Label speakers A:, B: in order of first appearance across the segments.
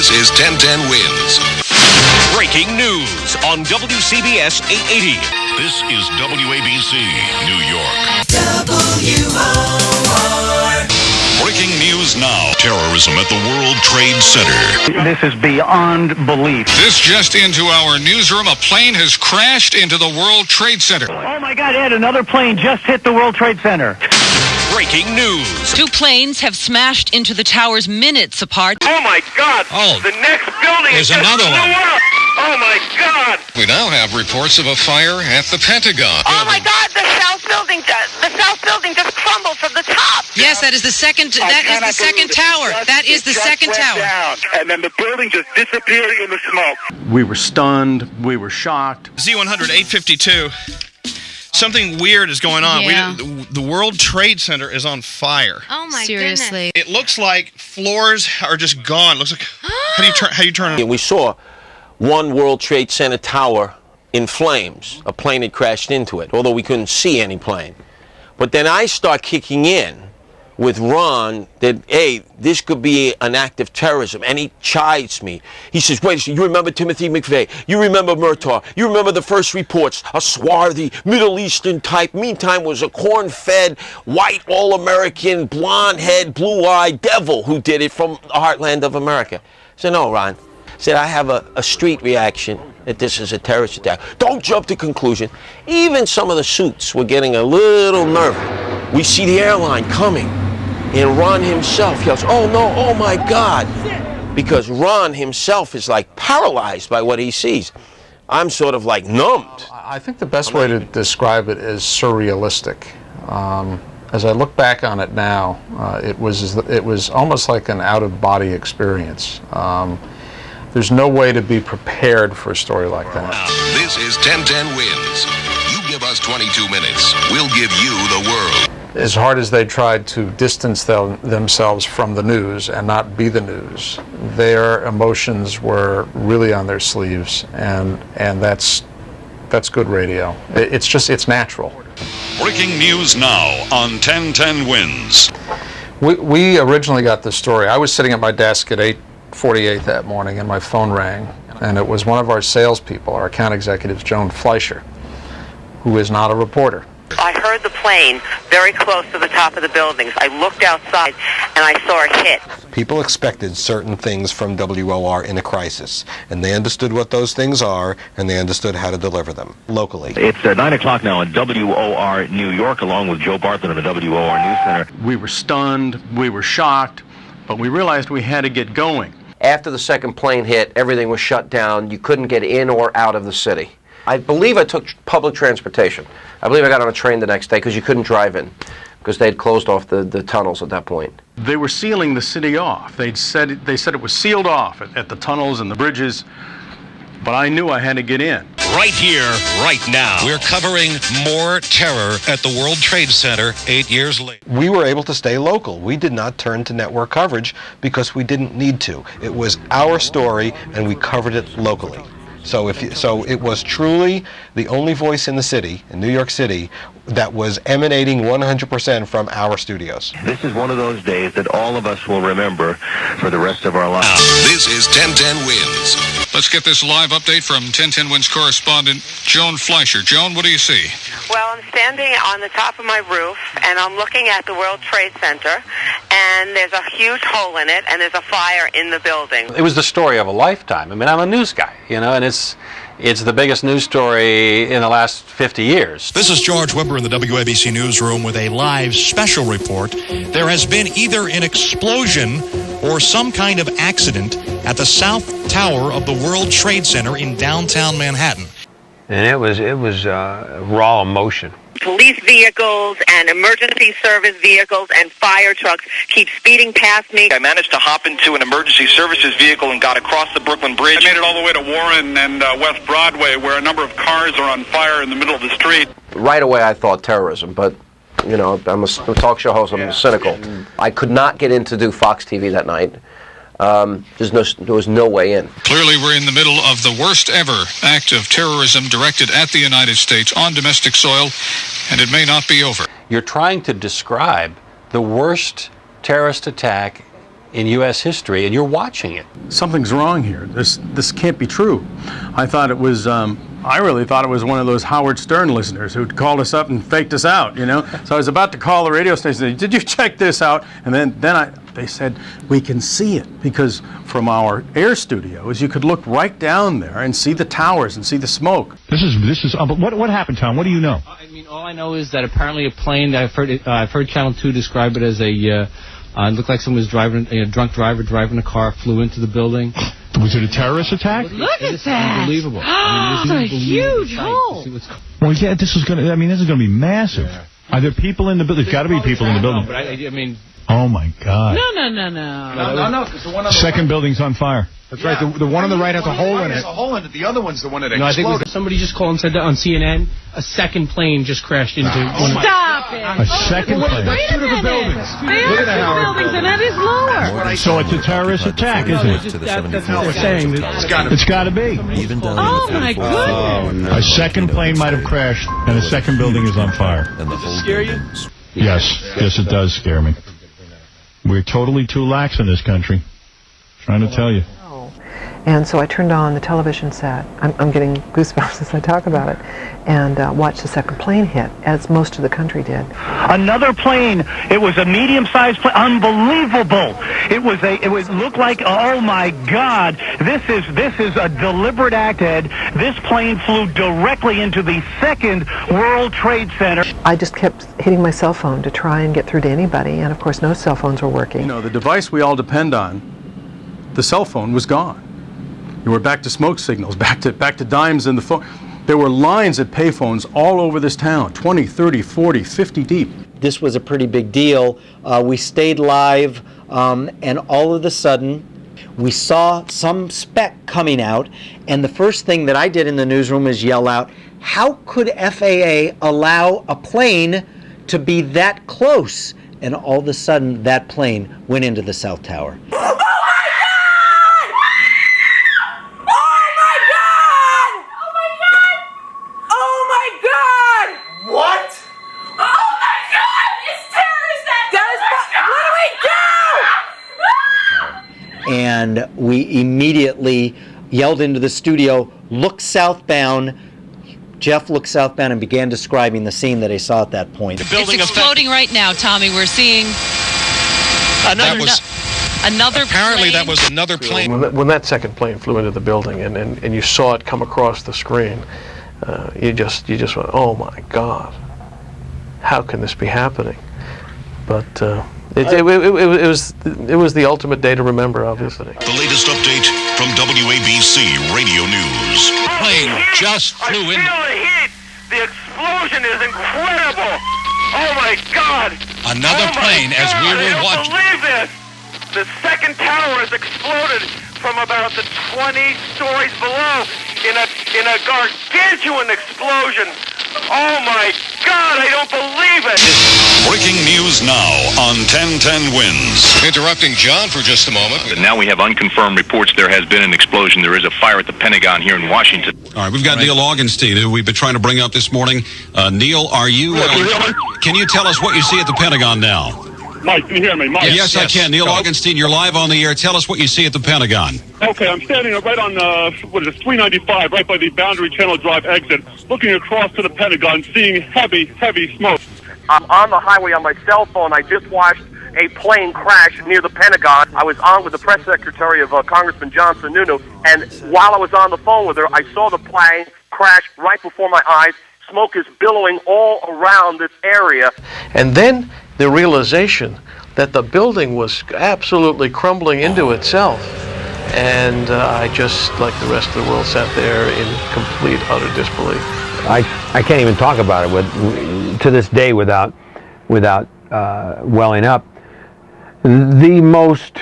A: This is 1010 Wins.
B: Breaking news on WCBS 880.
A: This is WABC, New York.
C: WOR.
A: Breaking news now. Terrorism at the World Trade Center.
D: This is beyond belief.
E: This just into our newsroom. A plane has crashed into the World Trade Center.
D: Oh, my God, Ed, another plane just hit the World Trade Center.
B: Breaking news.
F: Two planes have smashed into the towers minutes apart.
G: Oh, my God.
E: Oh,
G: the next building
E: there's
G: just
E: another
G: blew
E: one.
G: up. Oh, my God.
E: We now have reports of a fire at the Pentagon.
H: Oh, my God, the South Building just crumbled from the top.
F: Yes, that is the second. That is the second tower. That is the second tower.
G: Down, and then the building just disappeared in the smoke.
D: We were stunned. We were shocked.
I: Z100 852. Something weird is going on.
F: Yeah.
I: The World Trade Center is on fire.
H: Oh, my
F: Seriously.
I: It looks like floors are just gone. It looks like how do you turn it?
J: We saw one World Trade Center tower in flames. A plane had crashed into it, although we couldn't see any plane. But then I start kicking in with Ron that, hey, this could be an act of terrorism, and he chides me. He says, wait a second, you remember Timothy McVeigh, you remember Murtaugh, you remember the first reports, a swarthy Middle Eastern type, meantime was a corn-fed, white, all-American, blonde-head, blue-eyed devil who did it from the heartland of America. I said, no, Ron. I said, I have a street reaction that this is a terrorist attack. Don't jump to conclusion. Even some of the suits were getting a little nervous. We see the airline coming, and Ron himself yells, oh no, oh my God, because Ron himself is like paralyzed by what he sees. I'm sort of like numbed.
K: I think the best way to describe it is surrealistic. As I look back on it now, it was almost like an out-of-body experience. There's no way to be prepared for a story like that.
A: This is 1010 Wins. You give us 22 minutes, we'll give you the world.
K: As hard as they tried to distance themselves from the news and not be the news, their emotions were really on their sleeves, and that's good radio. It's natural.
A: Breaking news now on 1010 Wins.
K: We originally got this story. I was sitting at my desk at 8:48 that morning, and my phone rang, and it was one of our salespeople, our account executives, Joan Fleischer, who is not a reporter.
H: I heard the plane very close to the top of the buildings. I looked outside, and I saw it hit.
L: People expected certain things from WOR in a crisis, and they understood what those things are, and they understood how to deliver them locally.
M: It's 9 o'clock now in WOR New York, along with Joe Bartlett in the WOR News Center.
D: We were stunned. We were shocked. But we realized we had to get going.
J: After the second plane hit, everything was shut down. You couldn't get in or out of the city. I believe I took public transportation. I believe I got on a train the next day because you couldn't drive in because they'd closed off the tunnels at that point.
D: They were sealing the city off. They said it was sealed off at the tunnels and the bridges, but I knew I had to get in.
B: Right here, right now.
A: We're covering more terror at the World Trade Center 8 years later.
L: We were able to stay local. We did not turn to network coverage because we didn't need to. It was our story, and we covered it locally. So it was truly the only voice in the city, in New York City, that was emanating 100% from our studios.
M: This is one of those days that all of us will remember for the rest of our lives.
A: This is 1010 Wins.
E: Let's get this live update from 1010 Wins correspondent Joan Fleischer. Joan, what do you see?
H: Well, I'm standing on the top of my roof, and I'm looking at the World Trade Center, and there's a huge hole in it, and there's a fire in the building.
N: It was the story of a lifetime. I mean, I'm a news guy, and it's the biggest news story in the last 50 years.
A: This is George Wimber in the WABC newsroom with a live special report. There has been either an explosion or some kind of accident at the South Tower of the World Trade Center in downtown Manhattan.
N: And it was raw emotion.
H: Police vehicles and emergency service vehicles and fire trucks keep speeding past me.
G: I managed to hop into an emergency services vehicle and got across the Brooklyn Bridge.
E: I made it all the way to Warren and West Broadway, where a number of cars are on fire in the middle of the street.
J: Right away I thought terrorism, but I'm a talk show host, I'm cynical. I could not get in to do Fox TV that night. There was no way in.
E: Clearly, we're in the middle of the worst ever act of terrorism directed at the United States on domestic soil, and it may not be over.
N: You're trying to describe the worst terrorist attack in U.S. history, and you're watching it.
D: Something's wrong here. This can't be true. I thought it was. I really thought it was one of those Howard Stern listeners who'd called us up and faked us out, you know? So I was about to call the radio station and say, did you check this out? And then they said, we can see it, because from our air studios, you could look right down there and see the towers and see the smoke.
C: This is what happened, Tom? What do you know?
O: I mean, all I know is that apparently a plane, I've heard Channel 2 describe it as it looked like someone was driving, a drunk driver driving a car, flew into the building.
C: Was it a terrorist attack?
O: Look at that! Unbelievable. It's
F: a huge hole.
C: Well, yeah, this is going to be massive. Yeah. Are there people in the building? There's got to be people in the building.
O: But I mean...
C: Oh, my God.
F: No.
C: Second building's on fire.
P: That's right. The one on the right has a hole in it. The other one's the one that exploded.
O: I think somebody just called and said that on CNN, a second plane just crashed into...
F: Stop it!
C: A second plane?
F: Wait a minute. They are two buildings, and that is lower.
C: So it's a terrorist attack, isn't it?
O: That's what we're saying.
C: It's got to be.
F: Oh, my goodness.
C: A second plane might have crashed, and a second building is on fire.
O: Does it scare you?
C: Yes, it does scare me. We're totally too lax in this country. Trying to tell you.
Q: And so I turned on the television set. I'm getting goosebumps as I talk about it, and watched the second plane hit, as most of the country did.
R: Another plane. It was a medium-sized plane. Unbelievable. It looked like, oh my God, this is a deliberate act, Ed. This plane flew directly into the second World Trade Center.
Q: I just kept hitting my cell phone to try and get through to anybody, and of course no cell phones were working.
D: You know, the device we all depend on, the cell phone, was gone. You were back to smoke signals, back to dimes in the phone. There were lines at payphones all over this town, 20, 30, 40, 50 deep.
S: This was a pretty big deal. We stayed live, and all of a sudden, we saw some speck coming out, and the first thing that I did in the newsroom is yell out, how could FAA allow a plane to be that close? And all of a sudden, that plane went into the South Tower. And we immediately yelled into the studio, look southbound. Jeff looked southbound and began describing the scene that I saw at that point.
F: It's exploding right now, Tommy. We're seeing another
A: Apparently
F: plane.
A: that was another plane.
K: When that second plane flew into the building and you saw it come across the screen, you just went, oh my God, how can this be happening? But it was the ultimate day to remember, obviously.
B: The latest update from WABC Radio News.
A: Plane just flew in.
R: I feel the heat. The explosion is incredible. Oh my God.
A: Another plane as we were watching.
R: I don't believe this. The second tower has exploded from about the 20 stories below in a gargantuan explosion. Oh my God, I don't believe it!
B: Breaking news now on 1010 Wins. Interrupting John for just a moment.
M: Now we have unconfirmed reports there has been an explosion. There is a fire at the Pentagon here in Washington.
T: All right, we've got Neil Augenstein, who we've been trying to bring up this morning. Neil, are you... can you tell us what you see at the Pentagon now?
U: Mike, can you hear me? Mike?
T: Yes, I can. Neil Augenstein, you're live on the air. Tell us what you see at the Pentagon.
U: Okay, I'm standing right on, 395, right by the Boundary Channel Drive exit, looking across to the Pentagon, seeing heavy smoke.
V: I'm on the highway on my cell phone. I just watched a plane crash near the Pentagon. I was on with the press secretary of Congressman John Sununu, and while I was on the phone with her, I saw the plane crash right before my eyes. Smoke is billowing all around this area.
K: And then the realization that the building was absolutely crumbling into itself. And I just, like the rest of the world, sat there in complete, utter disbelief.
W: I can't even talk about it to this day without welling up. The most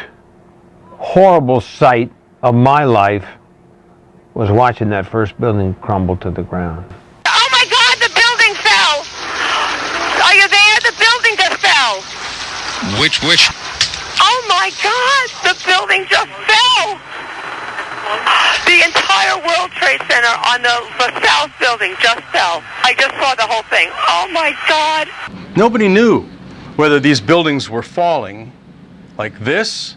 W: horrible sight of my life was watching that first building crumble to the ground.
H: Oh my God, the building fell! Are you there? The building just fell!
A: Which?
H: Oh my God, the building just fell! The entire World Trade Center on the South Building just fell. I just saw the whole thing. Oh my God!
D: Nobody knew whether these buildings were falling like this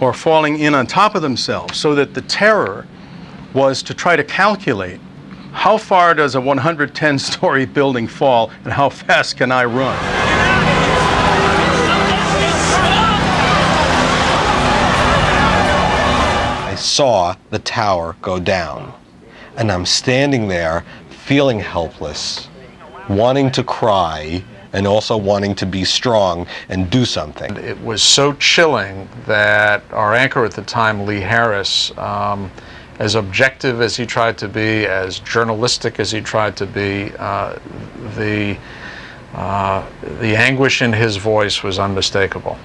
D: or falling in on top of themselves, so that the terror was to try to calculate how far does a 110-story building fall and how fast can I run?
G: I saw the tower go down, and I'm standing there feeling helpless, wanting to cry, and also wanting to be strong and do something.
K: It was so chilling that our anchor at the time, Lee Harris, as objective as he tried to be, as journalistic as he tried to be, the anguish in his voice was unmistakable.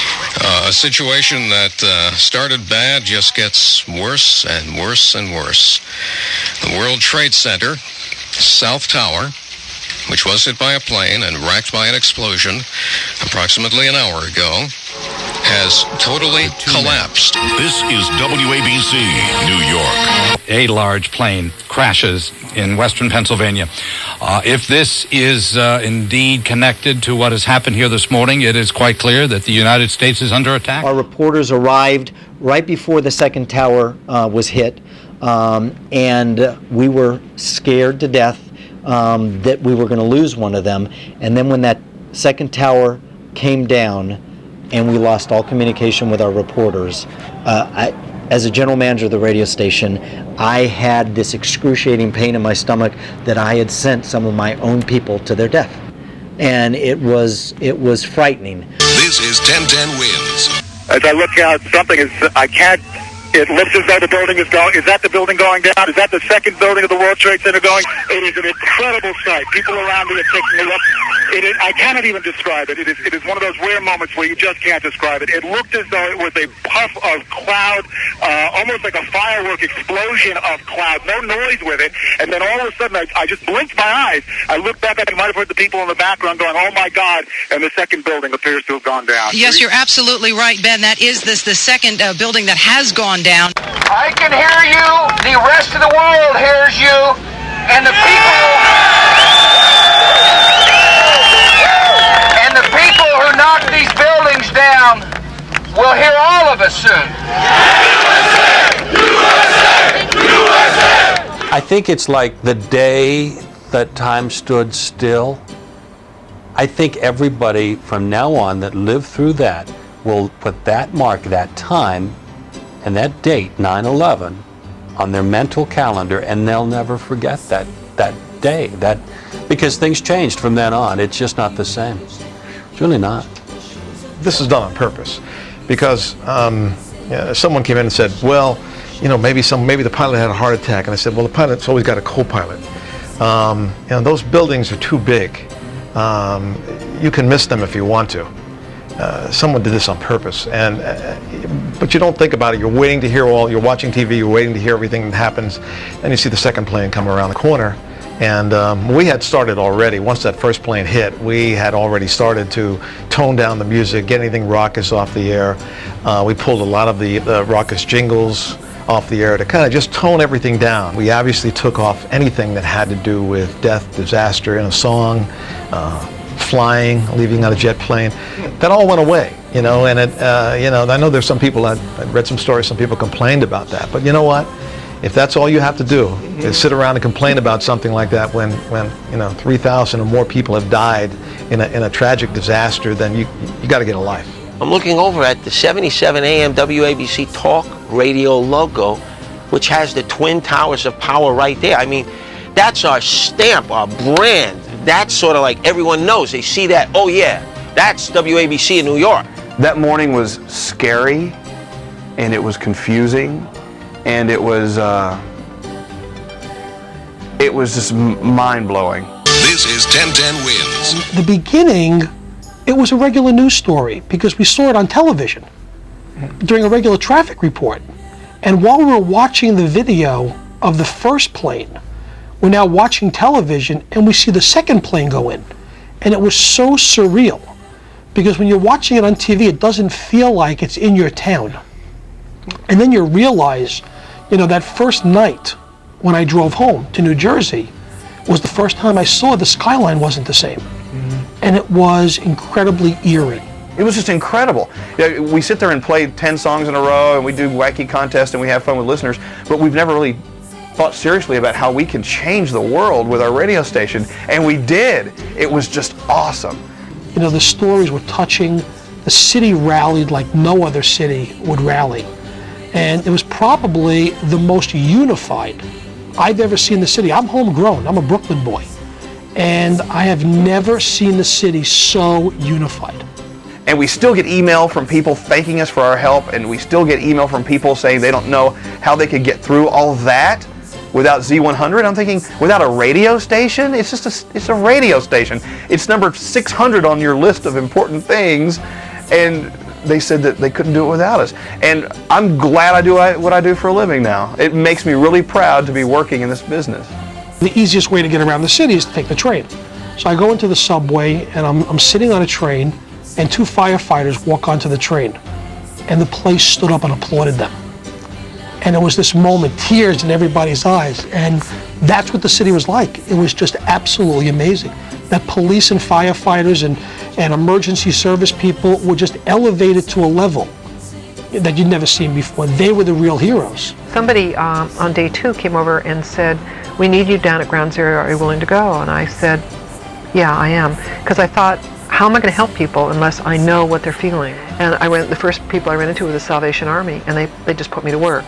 B: A situation that started bad just gets worse and worse and worse. The World Trade Center, South Tower, which was hit by a plane and wrecked by an explosion approximately an hour ago, has totally collapsed.
I: This is WABC, New York.
E: A large plane crashes in western Pennsylvania. If this is indeed connected to what has happened here this morning, it is quite clear that the United States is under attack.
S: Our reporters arrived right before the second tower was hit, and we were scared to death that we were going to lose one of them. And then when that second tower came down and we lost all communication with our reporters, as a general manager of the radio station, I had this excruciating pain in my stomach that I had sent some of my own people to their death. And it was frightening.
B: This is 1010 Wins.
R: As I look out, it looks as though the building is going. Is that the building going down? Is that the second building of the World Trade Center going? It is an incredible sight. People around me are taking a look. I cannot even describe it. It is one of those rare moments where you just can't describe it. It looked as though it was a puff of cloud, almost like a firework explosion of cloud. No noise with it. And then all of a sudden, I just blinked my eyes. I looked back. I might have heard the people in the background going, "Oh my God!" And the second building appears to have gone down.
F: Yes, you're absolutely right, Ben. That is the second building that has gone down.
L: I can hear you. The rest of the world hears you. And the people who knock these buildings down will hear all of us soon.
N: I think it's like the day that time stood still. I think everybody from now on that lived through that will put that mark, that time, and that date, 9/11, on their mental calendar, and they'll never forget that day. Because things changed from then on. It's just not the same. It's really not.
W: This is done on purpose, because someone came in and said, "Well, maybe the pilot had a heart attack," and I said, "Well, the pilot's always got a co-pilot. Those buildings are too big. You can miss them if you want to. Someone did this on purpose, but you don't think about it. You're waiting to hear you're watching TV, you're waiting to hear everything that happens, and you see the second plane come around the corner. And we had started already, once that first plane hit, we had already started to tone down the music, get anything raucous off the air. We pulled a lot of the raucous jingles off the air to kind of just tone everything down. We obviously took off anything that had to do with death, disaster in a song, flying, leaving on a jet plane. That all went away, and I know there's some people, I read some stories, some people complained about that, but you know what? If that's all you have to do is sit around and complain about something like that when 3,000 or more people have died in a tragic disaster, then you got to get a life.
J: I'm looking over at the 77 AM WABC Talk Radio logo, which has the Twin Towers of Power right there. I mean, that's our stamp, our brand. That's sort of like everyone knows. They see that, oh yeah, that's WABC in New York.
X: That morning was scary, and it was confusing, and it was just mind-blowing.
B: This is 1010 Wins.
Y: The beginning, it was a regular news story because we saw it on television during a regular traffic report. And while we were watching the video of the first plane, we're now watching television and we see the second plane go in. And it was so surreal because when you're watching it on TV, it doesn't feel like it's in your town. And then you realize, that first night when I drove home to New Jersey was the first time I saw the skyline wasn't the same. And it was incredibly eerie.
X: It was just incredible. We sit there and play 10 songs in a row, and we do wacky contests, and we have fun with listeners, but we've never really thought seriously about how we can change the world with our radio station, and we did. It was just awesome.
Y: You know, the stories were touching. The city rallied like no other city would rally. And it was probably the most unified I've ever seen the city. I'm homegrown, I'm a Brooklyn boy. And I have never seen the city so unified.
X: And we still get email from people thanking us for our help, and we still get email from people saying they don't know how they could get through all of that without Z100. I'm thinking, without a radio station? It's a radio station. It's number 600 on your list of important things, and they said that they couldn't do it without us. And I'm glad I do what I do for a living now. It makes me really proud to be working in this business.
Y: The easiest way to get around the city is to take the train. So I go into the subway, and I'm sitting on a train, and 2 firefighters walk onto the train, and the place stood up and applauded them. And it was this moment, tears in everybody's eyes, and that's what the city was like. It was just absolutely amazing. That police and firefighters and emergency service people were just elevated to a level that you'd never seen before. They were the real heroes.
C: Somebody on day 2 came over and said, "We need you down at Ground Zero, are you willing to go?" And I said, "Yeah, I am," because I thought, how am I going to help people unless I know what they're feeling? And the first people I ran into were the Salvation Army, and they just put me to work.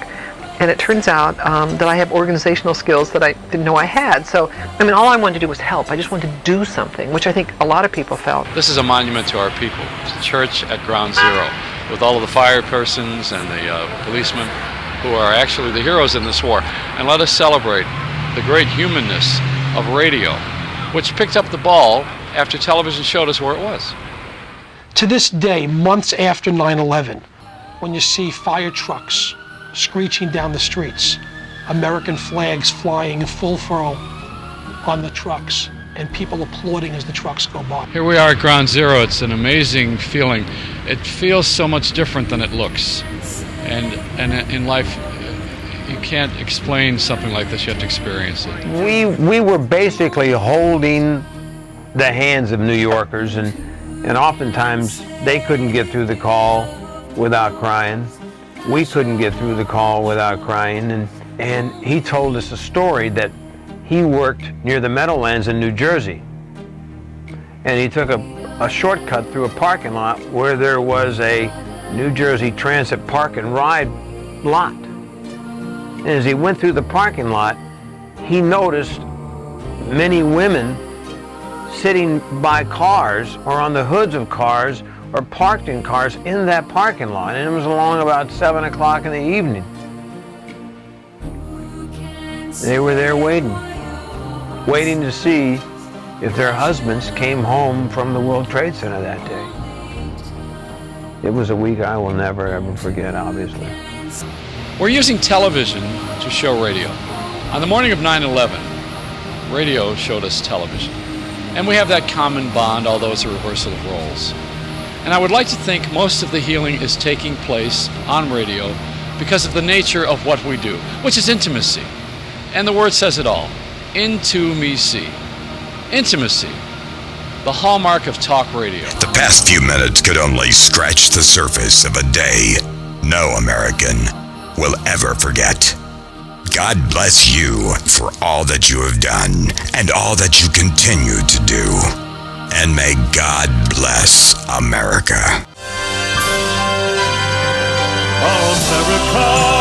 C: And it turns out that I have organizational skills that I didn't know I had. So, I mean, all I wanted to do was help. I just wanted to do something, which I think a lot of people felt.
M: This is a monument to our people. It's a church at Ground Zero, with all of the fire persons and the policemen who are actually the heroes in this war. And let us celebrate the great humanness of radio, which picked up the ball after television showed us where it was.
Y: To this day, months after 9/11, when you see fire trucks screeching down the streets, American flags flying in full furl on the trucks, and people applauding as the trucks go by.
M: Here we are at Ground Zero. It's an amazing feeling. It feels so much different than it looks. And in life, you can't explain something like this. You have to experience it.
O: We were basically holding the hands of New Yorkers, and oftentimes they couldn't get through the call without crying. We couldn't get through the call without crying, and he told us a story that he worked near the Meadowlands in New Jersey, and he took a shortcut through a parking lot where there was a New Jersey Transit park and ride lot. And as he went through the parking lot, he noticed many women sitting by cars or on the hoods of cars or parked in cars in that parking lot, and it was along about 7 o'clock in the evening. They were there waiting to see if their husbands came home from the World Trade Center that day. It was a week I will never ever forget, obviously.
M: We're using television to show radio. On the morning of 9/11, radio showed us television. And we have that common bond, although it's a reversal of roles. And I would like to think most of the healing is taking place on radio because of the nature of what we do, which is intimacy. And the word says it all. Into-me-see. Intimacy. The hallmark of talk radio.
I: The past few minutes could only scratch the surface of a day no American will ever forget. God bless you for all that you have done and all that you continue to do. And may God bless America.
P: America.